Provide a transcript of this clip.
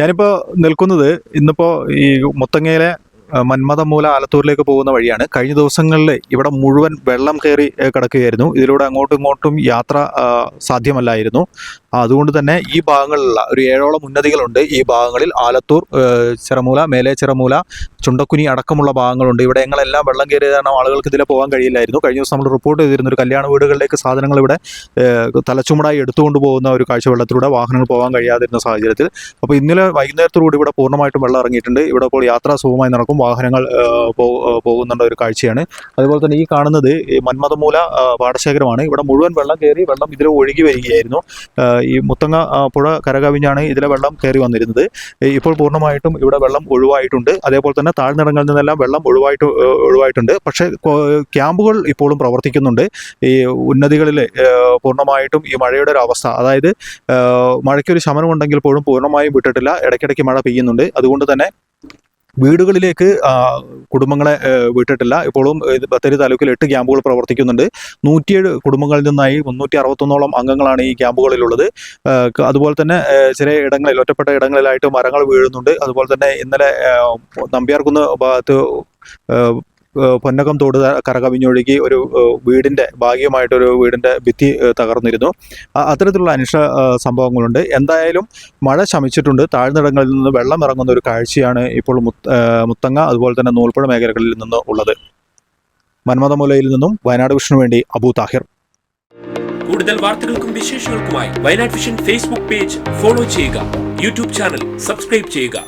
ഞാനിപ്പോൾ നിൽക്കുന്നത് ഇന്നിപ്പോൾ ഈ മുത്തങ്ങയിലെ മന്മഥമൂല ആലത്തൂരിലേക്ക് പോകുന്ന വഴിയാണ്. കഴിഞ്ഞ ദിവസങ്ങളിൽ ഇവിടെ മുഴുവൻ വെള്ളം കയറി കിടക്കുകയായിരുന്നു. ഇതിലൂടെ അങ്ങോട്ടും ഇങ്ങോട്ടും യാത്ര സാധ്യമല്ലായിരുന്നു. അതുകൊണ്ട് തന്നെ ഈ ഭാഗങ്ങളിലുള്ള ഒരു 7ഓളം ഉന്നതികളുണ്ട്. ഈ ഭാഗങ്ങളിൽ ആലത്തൂർ, ചിറമൂല, മേലെ ചിറമൂല, ചുണ്ടക്കുനി അടക്കമുള്ള ഭാഗങ്ങളുണ്ട്. ഇവിടെങ്ങളെല്ലാം വെള്ളം കയറിയ കാരണം ആളുകൾക്ക് ഇതിലെ പോകാൻ കഴിയില്ലായിരുന്നു. കഴിഞ്ഞ ദിവസം നമ്മൾ റിപ്പോർട്ട് ചെയ്തിരുന്നു ഒരു കല്യാണ വീടുകളിലേക്ക് സാധനങ്ങൾ ഇവിടെ തലച്ചുമടായി എടുത്തുകൊണ്ട് പോകുന്ന ഒരു കാഴ്ച, വെള്ളത്തിലൂടെ വാഹനങ്ങൾ പോകാൻ കഴിയാതിരുന്ന സാഹചര്യത്തിൽ. അപ്പോൾ ഇന്നലെ വൈകുന്നേരത്തോടുകൂടി ഇവിടെ പൂർണ്ണമായിട്ടും വെള്ളം ഇറങ്ങിയിട്ടുണ്ട്. ഇവിടെ ഇപ്പോൾ യാത്രാ സുഖമായി നടക്കും, വാഹനങ്ങൾ പോകുന്നുണ്ട് ഒരു കാഴ്ചയാണ്. അതുപോലെ തന്നെ ഈ കാണുന്നത് മന്മഥമൂല പാടശേഖരമാണ്. ഇവിടെ മുഴുവൻ വെള്ളം കയറി, വെള്ളം ഇതിൽ ഒഴുകി വരികയായിരുന്നു. ഈ മുത്തങ്ങ പുഴ കരകവിഞ്ഞാണ് ഇതിലെ വെള്ളം കയറി വന്നിരുന്നത്. ഇപ്പോൾ പൂർണ്ണമായിട്ടും ഇവിടെ വെള്ളം ഒഴിവായിട്ടുണ്ട്. അതേപോലെ തന്നെ താഴ്ന്നിടങ്ങളിൽ നിന്നെല്ലാം വെള്ളം ഒഴിവായിട്ടുണ്ട്. പക്ഷേ ക്യാമ്പുകൾ ഇപ്പോഴും പ്രവർത്തിക്കുന്നുണ്ട്. ഈ ഉന്നതികളിൽ പൂർണ്ണമായിട്ടും ഈ മഴയുടെ ഒരു അവസ്ഥ, അതായത് മഴയ്ക്കൊരു ശമനമുണ്ടെങ്കിൽ പോലും പൂർണ്ണമായും വിട്ടിട്ടില്ല. ഇടയ്ക്കിടയ്ക്ക് മഴ പെയ്യുന്നുണ്ട്. അതുകൊണ്ട് തന്നെ വീടുകളിലേക്ക് കുടുംബങ്ങളെ വിട്ടിട്ടില്ല. ഇപ്പോഴും ബത്തേരി താലൂക്കിൽ 8 ക്യാമ്പുകൾ പ്രവർത്തിക്കുന്നുണ്ട്. 107 കുടുംബങ്ങളിൽ നിന്നായി 361ഓളം അംഗങ്ങളാണ് ഈ ക്യാമ്പുകളിലുള്ളത്. അതുപോലെ തന്നെ ചില ഇടങ്ങളിൽ, ഒറ്റപ്പെട്ട ഇടങ്ങളിലായിട്ട് മരങ്ങൾ വീഴുന്നുണ്ട്. അതുപോലെ തന്നെ ഇന്നലെ നമ്പ്യാർകുന്ന് ഭാഗത്ത് പൊന്നകം തോട് കരകവിഞ്ഞൊഴുകി ഒരു വീടിൻ്റെ, ഭാഗികമായിട്ടൊരു വീടിൻ്റെ ഭിത്തി തകർന്നിരുന്നു. അത്തരത്തിലുള്ള അനിഷ്ട സംഭവങ്ങളുണ്ട്. എന്തായാലും മഴ ശമിച്ചിട്ടുണ്ട്. താഴ്ന്നിടങ്ങളിൽ നിന്ന് വെള്ളം ഇറങ്ങുന്ന ഒരു കാഴ്ചയാണ് ഇപ്പോൾ മുത്തങ്ങ, അതുപോലെ തന്നെ നൂൽപ്പുഴ മേഖലകളിൽ നിന്ന് ഉള്ളത്. മന്മഥമൂലയിൽ നിന്നും വയനാട് വിഷനു വേണ്ടി അബു താഹിർ. കൂടുതൽ വാർത്തകൾക്കും വിശേഷങ്ങൾക്കുമായി Wayanad vision Facebook page follow ചെയ്യുക, യൂട്യൂബ് ചാനൽ സബ്സ്ക്രൈബ് ചെയ്യുക.